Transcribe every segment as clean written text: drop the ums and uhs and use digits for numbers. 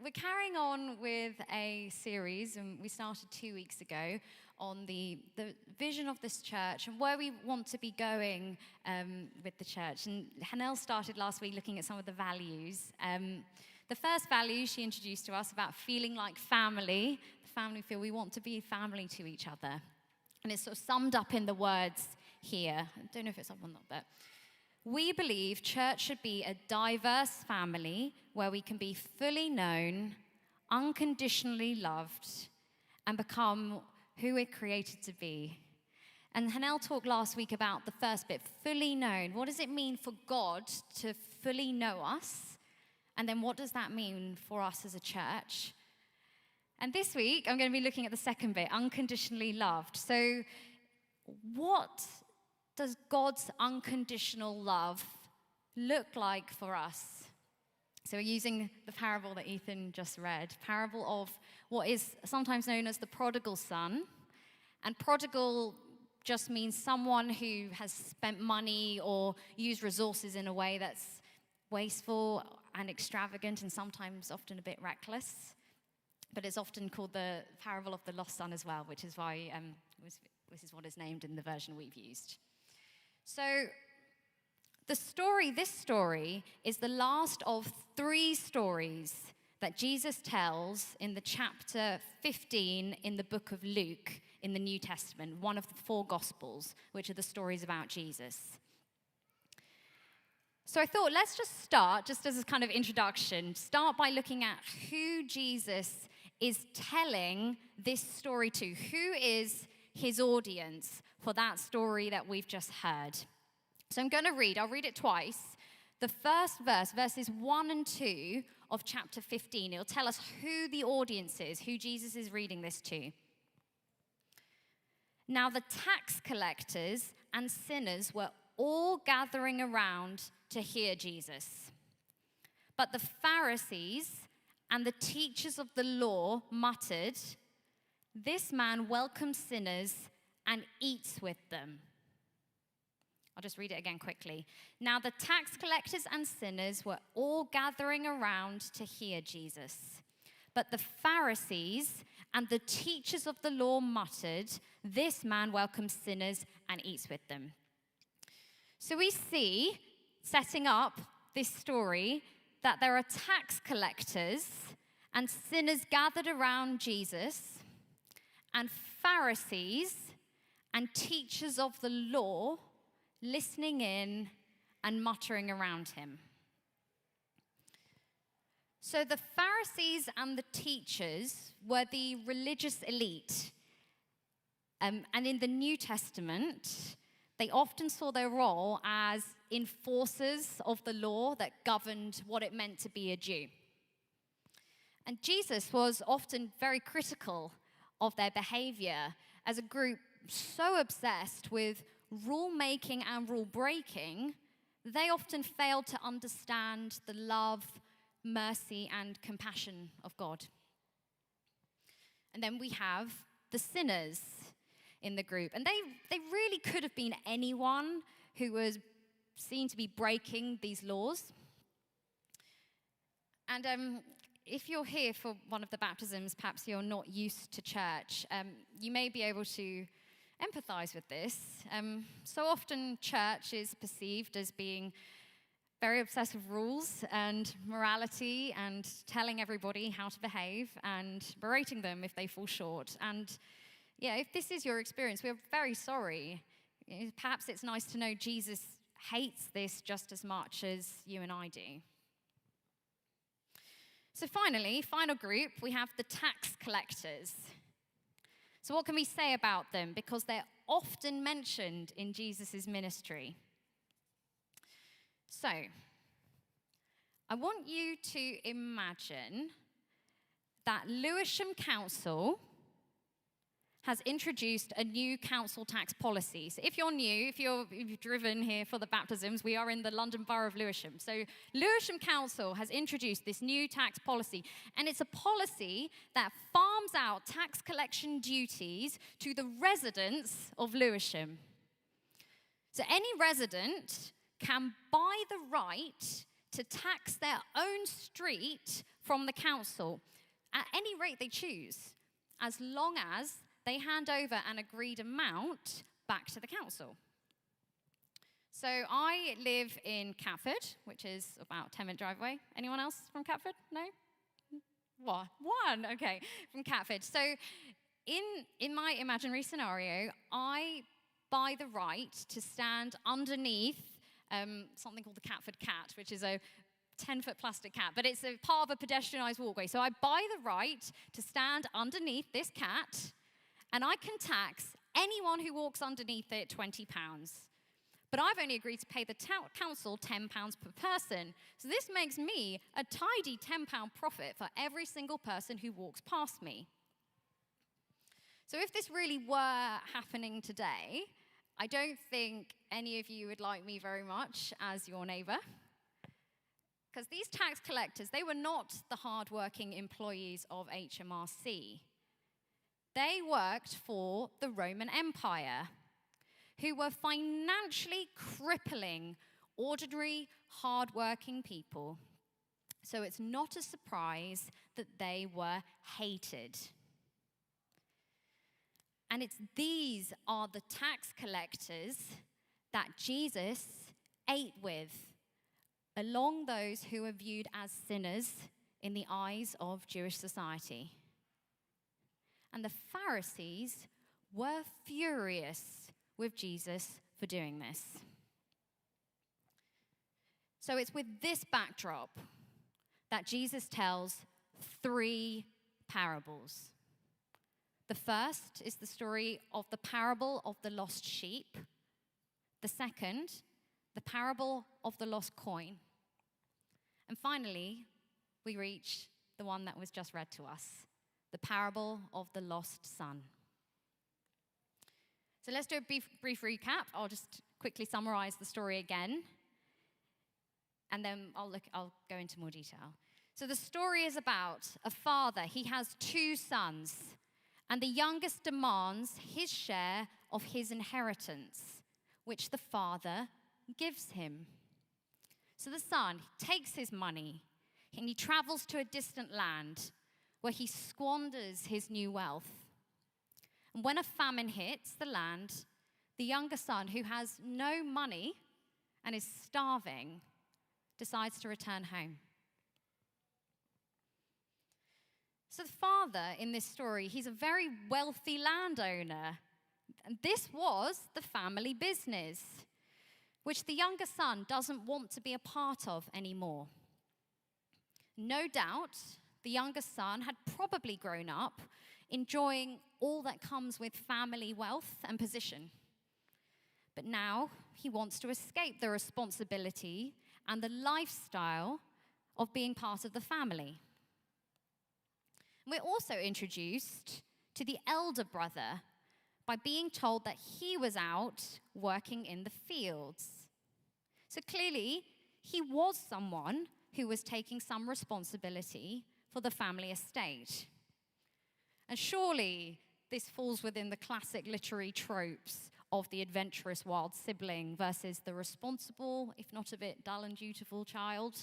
we're carrying on with a series, and we started 2 weeks ago, on the vision of this church and where we want to be going with the church. And Hanel started last week looking at some of the values. The first value she introduced to us about feeling like family, the family feel we want to be family to each other. And it's sort of summed up in the words here. I don't know if it's up or not, but we believe church should be a diverse family where we can be fully known, unconditionally loved, and become who we're created to be. And Hanel talked last week about the first bit, fully known. What does it mean for God to fully know us? And then what does that mean for us as a church? And this week, I'm going to be looking at the second bit, unconditionally loved. So what does God's unconditional love look like for us? So we're using the parable that Ethan just read, parable of what is sometimes known as the prodigal son. And prodigal just means someone who has spent money or used resources in a way that's wasteful and extravagant and sometimes often a bit reckless. But it's often called the parable of the lost son as well, which is why this is what is named in the version we've used. So this story is the last of 3 stories that Jesus tells in the chapter 15 in the book of Luke in the New Testament, one of the 4 Gospels, which are the stories about Jesus. So I thought let's just start, just as a kind of introduction, start by looking at who Jesus is telling this story to. Who is his audience for that story that we've just heard? So I'm going to I'll read it twice. The first verse, verses 1 and 2 of chapter 15, it'll tell us who the audience is, who Jesus is reading this to. Now the tax collectors and sinners were all gathering around to hear Jesus. But the Pharisees and the teachers of the law muttered, "This man welcomes sinners and eats with them." I'll just read it again quickly. Now the tax collectors and sinners were all gathering around to hear Jesus. But the Pharisees and the teachers of the law muttered, "This man welcomes sinners and eats with them." So we see, setting up this story, that there are tax collectors and sinners gathered around Jesus, and Pharisees and teachers of the law listening in and muttering around him. So the Pharisees and the teachers were the religious elite. And in the New Testament, they often saw their role as enforcers of the law that governed what it meant to be a Jew. And Jesus was often very critical of their behavior as a group so obsessed with rule-making and rule-breaking, they often failed to understand the love, mercy, and compassion of God. And then we have the sinners in the group. And they really could have been anyone who was seen to be breaking these laws. And if you're here for one of the baptisms, perhaps you're not used to church, you may be able to empathize with this. So often church is perceived as being very obsessed with rules and morality and telling everybody how to behave and berating them if they fall short. And yeah, if this is your experience, we're very sorry. Perhaps it's nice to know Jesus hates this just as much as you and I do. So finally, final group, we have the tax collectors. So what can we say about them? Because they're often mentioned in Jesus' ministry. So, I want you to imagine that Lewisham Council has introduced a new council tax policy. So if you're new, if you've driven here for the baptisms, we are in the London Borough of Lewisham. So Lewisham Council has introduced this new tax policy, and it's a policy that farms out tax collection duties to the residents of Lewisham. So any resident can buy the right to tax their own street from the council at any rate they choose, as long as they hand over an agreed amount back to the council. So I live in Catford, which is about a 10-minute drive away. Anyone else from Catford? No? What? One, okay, from Catford. So in my imaginary scenario, I buy the right to stand underneath something called the Catford Cat, which is a 10-foot plastic cat, but it's a part of a pedestrianised walkway. So I buy the right to stand underneath this cat, and I can tax anyone who walks underneath it £20. But I've only agreed to pay the council £10 per person. So this makes me a tidy £10 profit for every single person who walks past me. So if this really were happening today, I don't think any of you would like me very much as your neighbour. Because these tax collectors, they were not the hard-working employees of HMRC. They worked for the Roman Empire, who were financially crippling ordinary, hard-working people. So it's not a surprise that they were hated. And these are the tax collectors that Jesus ate with, along those who are viewed as sinners in the eyes of Jewish society. And the Pharisees were furious with Jesus for doing this. So it's with this backdrop that Jesus tells 3 parables. The first is the story of the parable of the lost sheep. The second, the parable of the lost coin. And finally, we reach the one that was just read to us, the parable of the lost son. So let's do a brief recap. I'll just quickly summarize the story again, and then I'll go into more detail. So the story is about a father. He has 2 sons, and the youngest demands his share of his inheritance, which the father gives him. So the son takes his money, and he travels to a distant land where he squanders his new wealth. And when a famine hits the land, the younger son, who has no money and is starving, decides to return home. So the father in this story, he's a very wealthy landowner. And this was the family business, which the younger son doesn't want to be a part of anymore. No doubt, the younger son had probably grown up enjoying all that comes with family wealth and position. But now he wants to escape the responsibility and the lifestyle of being part of the family. We're also introduced to the elder brother by being told that he was out working in the fields. So clearly, he was someone who was taking some responsibility for the family estate. And surely this falls within the classic literary tropes of the adventurous wild sibling versus the responsible, if not a bit dull and dutiful child.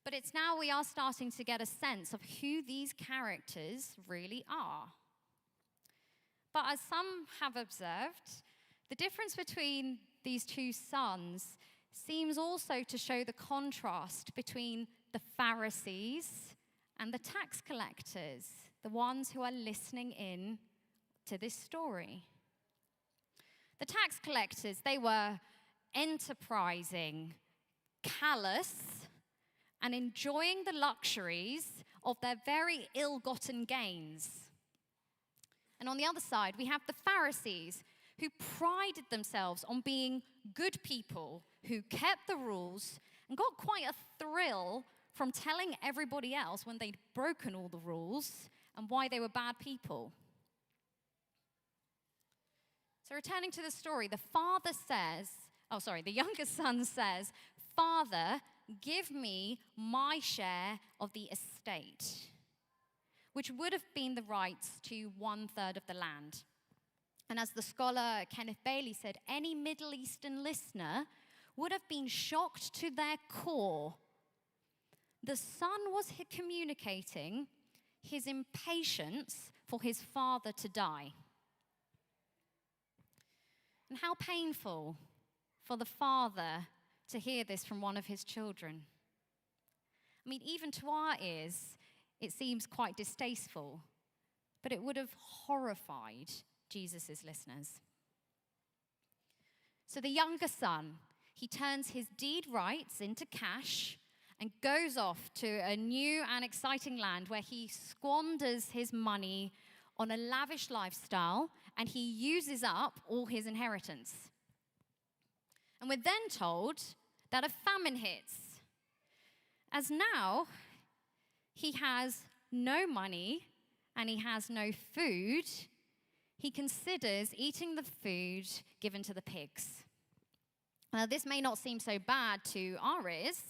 But it's now we are starting to get a sense of who these characters really are. But as some have observed, the difference between these 2 sons seems also to show the contrast between the Pharisees and the tax collectors, the ones who are listening in to this story. The tax collectors, they were enterprising, callous, and enjoying the luxuries of their very ill-gotten gains. And on the other side, we have the Pharisees, who prided themselves on being good people, who kept the rules and got quite a thrill from telling everybody else when they'd broken all the rules and why they were bad people. So returning to the story, the younger son says, "Father, give me my share of the estate," which would have been the rights to 1/3 of the land. And as the scholar Kenneth Bailey said, any Middle Eastern listener would have been shocked to their core. The son was communicating his impatience for his father to die. And how painful for the father to hear this from one of his children. I mean, even to our ears, it seems quite distasteful, but it would have horrified Jesus' listeners. So the younger son, he turns his deed rights into cash and goes off to a new and exciting land where he squanders his money on a lavish lifestyle and he uses up all his inheritance. And we're then told that a famine hits, as now he has no money and he has no food. He considers eating the food given to the pigs. Now, this may not seem so bad to our ears,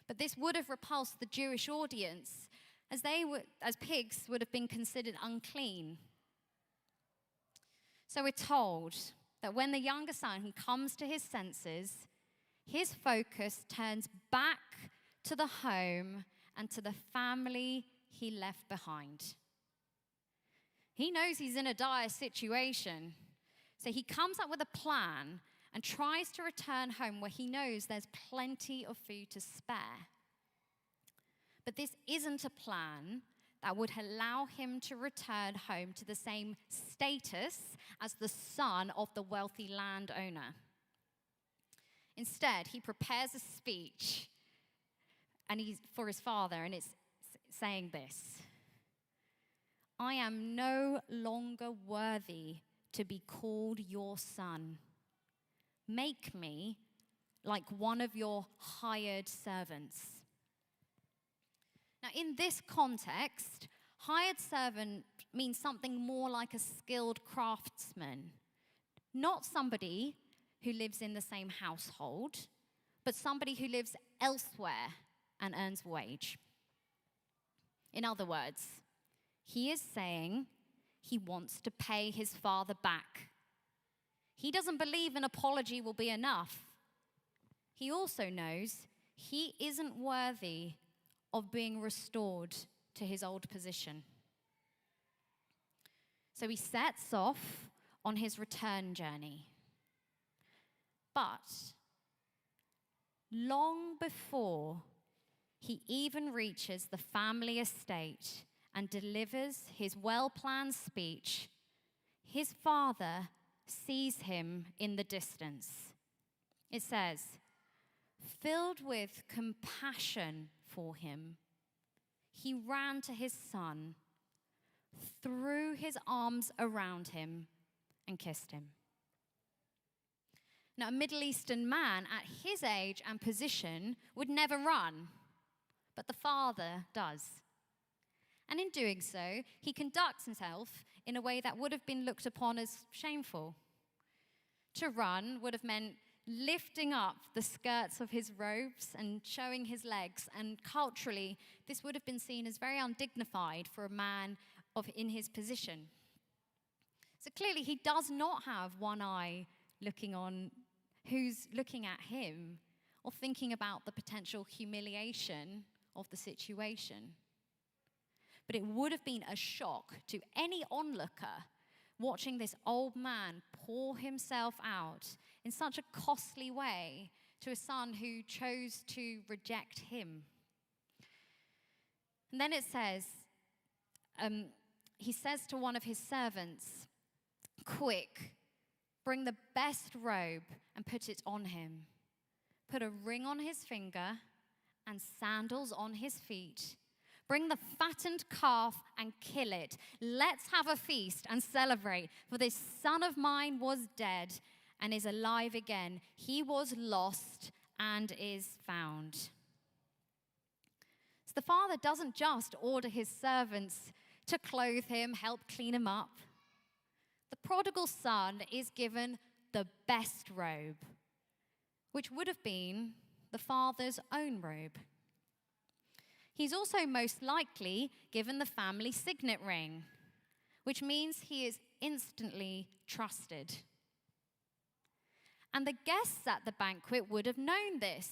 but this would have repulsed the Jewish audience, as pigs would have been considered unclean. So we're told that when the younger son comes to his senses, his focus turns back to the home and to the family he left behind. He knows he's in a dire situation, so he comes up with a plan and tries to return home where he knows there's plenty of food to spare. But this isn't a plan that would allow him to return home to the same status as the son of the wealthy landowner. Instead, he prepares a speech for his father, and it's saying this: I am no longer worthy to be called your son. Make me like one of your hired servants. Now, in this context, hired servant means something more like a skilled craftsman, not somebody who lives in the same household, but somebody who lives elsewhere and earns wage. In other words, he is saying he wants to pay his father back. He doesn't believe an apology will be enough. He also knows he isn't worthy of being restored to his old position. So he sets off on his return journey. But long before he even reaches the family estate and delivers his well-planned speech, his father sees him in the distance. It says, filled with compassion for him, he ran to his son, threw his arms around him, and kissed him. Now, a Middle Eastern man at his age and position would never run, but the father does. And in doing so, he conducts himself in a way that would have been looked upon as shameful. To run would have meant lifting up the skirts of his robes and showing his legs, and culturally, this would have been seen as very undignified for a man in his position. So clearly, he does not have one eye looking on who's looking at him or thinking about the potential humiliation of the situation. But it would have been a shock to any onlooker watching this old man pour himself out in such a costly way to a son who chose to reject him. And then it says, he says to one of his servants, quick, bring the best robe and put it on him. Put a ring on his finger and sandals on his feet. Bring the fattened calf and kill it. Let's have a feast and celebrate. For this son of mine was dead and is alive again. He was lost and is found. So the father doesn't just order his servants to clothe him, help clean him up. The prodigal son is given the best robe, which would have been the father's own robe. He's also most likely given the family signet ring, which means he is instantly trusted. And the guests at the banquet would have known this.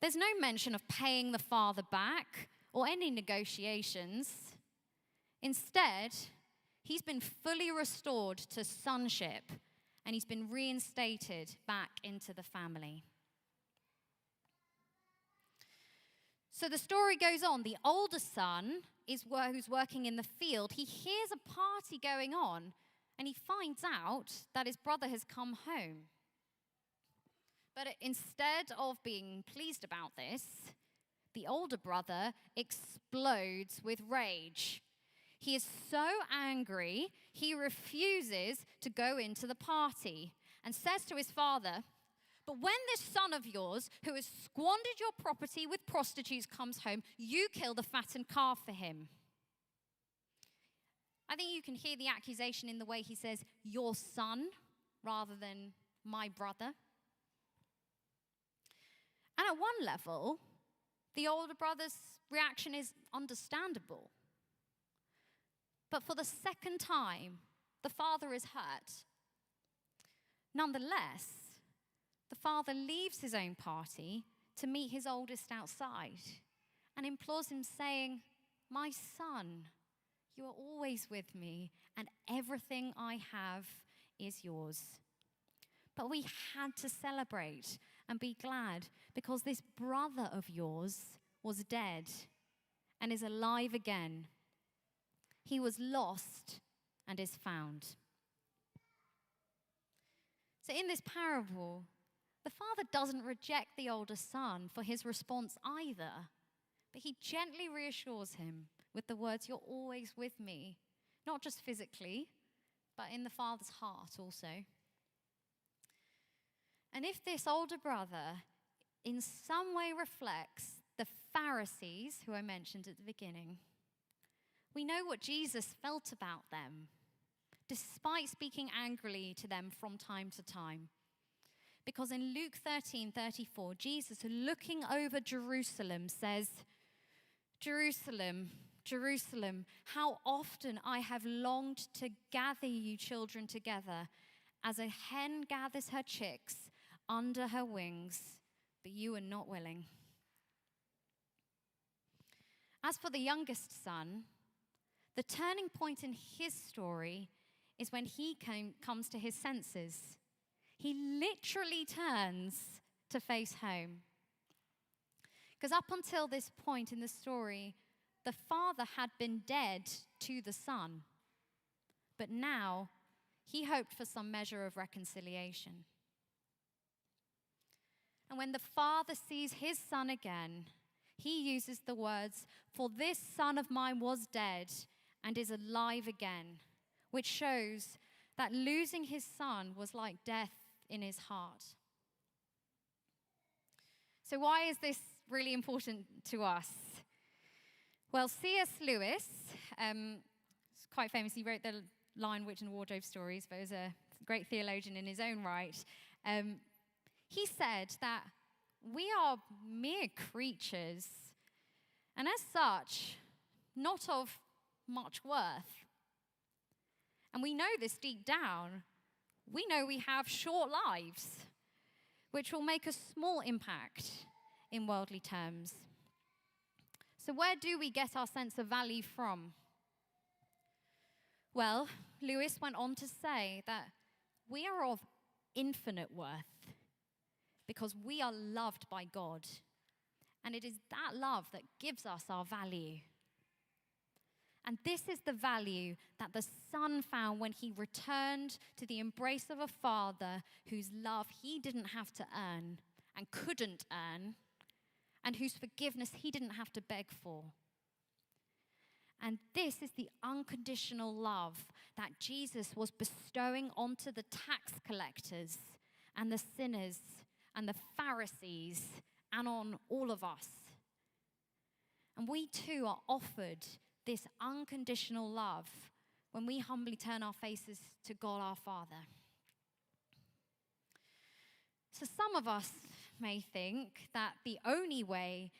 There's no mention of paying the father back or any negotiations. Instead, he's been fully restored to sonship, and he's been reinstated back into the family. So the story goes on. The older son who's working in the field. He hears a party going on, and he finds out that his brother has come home. But instead of being pleased about this, the older brother explodes with rage. He is so angry, he refuses to go into the party and says to his father, "But when this son of yours, who has squandered your property with prostitutes, comes home, you kill the fattened calf for him." I think you can hear the accusation in the way he says, "your son," rather than "my brother." And at one level, the older brother's reaction is understandable. But for the second time, the father is hurt. Nonetheless, the father leaves his own party to meet his oldest outside and implores him, saying, "My son, you are always with me, and everything I have is yours." But we had to celebrate and be glad because this brother of yours was dead and is alive again. He was lost and is found. So in this parable, the father doesn't reject the older son for his response either, but he gently reassures him with the words, "You're always with me," not just physically, but in the father's heart also. And if this older brother in some way reflects the Pharisees, who I mentioned at the beginning, we know what Jesus felt about them, despite speaking angrily to them from time to time. Because in Luke 13:34, Jesus, looking over Jerusalem, says, "Jerusalem, Jerusalem, how often I have longed to gather you children together, as a hen gathers her chicks under her wings, but you are not willing." As for the youngest son, the turning point in his story is when he comes to his senses. He literally turns to face home. Because up until this point in the story, the father had been dead to the son. But now, he hoped for some measure of reconciliation. And when the father sees his son again, he uses the words, "For this son of mine was dead and is alive again," which shows that losing his son was like death in his heart. So why is this really important to us? Well, C.S. Lewis, is quite famous. He wrote the Lion, Witch, and Wardrobe stories, but was a great theologian in his own right. He said that we are mere creatures, and as such, not of much worth. And we know this deep down. We know we have short lives, which will make a small impact in worldly terms. So where do we get our sense of value from? Well, Lewis went on to say that we are of infinite worth because we are loved by God. And it is that love that gives us our value. And this is the value that the son found when he returned to the embrace of a father whose love he didn't have to earn and couldn't earn, and whose forgiveness he didn't have to beg for. And this is the unconditional love that Jesus was bestowing onto the tax collectors and the sinners and the Pharisees and on all of us. And we too are offered this unconditional love when we humbly turn our faces to God our Father. So some of us may think that the only way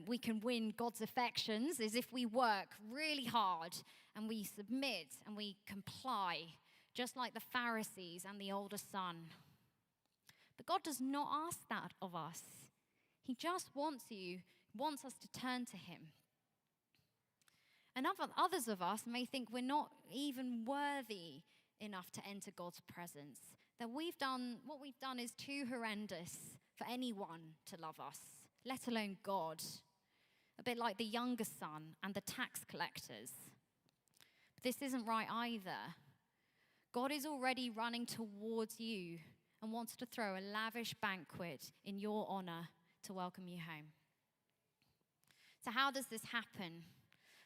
we can win God's affections is if we work really hard and we submit and we comply, just like the Pharisees and the older son. But God does not ask that of us. He just wants us to turn to him. And others of us may think we're not even worthy enough to enter God's presence. That what we've done is too horrendous for anyone to love us, let alone God. A bit like the younger son and the tax collectors. But this isn't right either. God is already running towards you and wants to throw a lavish banquet in your honor to welcome you home. So how does this happen?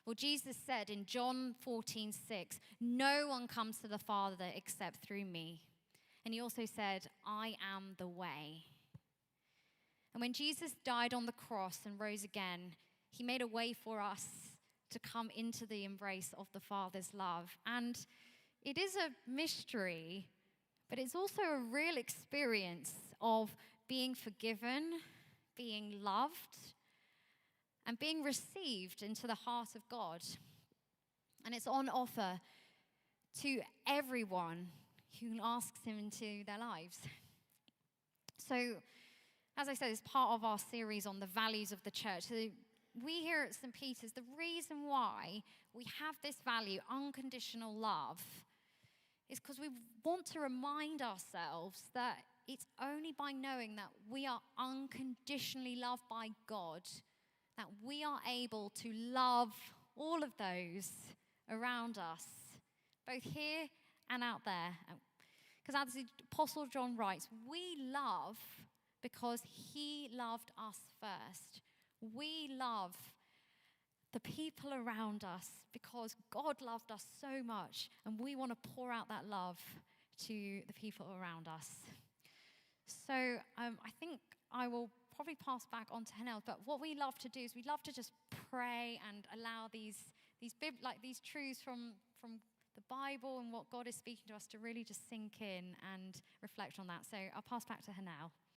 Well, Jesus said in John 14:6, "No one comes to the Father except through me." And he also said, "I am the way." And when Jesus died on the cross and rose again, he made a way for us to come into the embrace of the Father's love. And it is a mystery, but it's also a real experience of being forgiven, being loved, and being received into the heart of God. And it's on offer to everyone who asks him into their lives. So, as I said, it's part of our series on the values of the church. So we here at St. Peter's, the reason why we have this value, unconditional love, is because we want to remind ourselves that it's only by knowing that we are unconditionally loved by God that we are able to love all of those around us, both here and out there. Because as the Apostle John writes, we love because he loved us first. We love the people around us because God loved us so much, and we want to pour out that love to the people around us. So I think I will probably pass back on to Hanel, but what we love to do is we love to just pray and allow these truths from the Bible and what God is speaking to us to really just sink in and reflect on that. So I'll pass back to Hanel.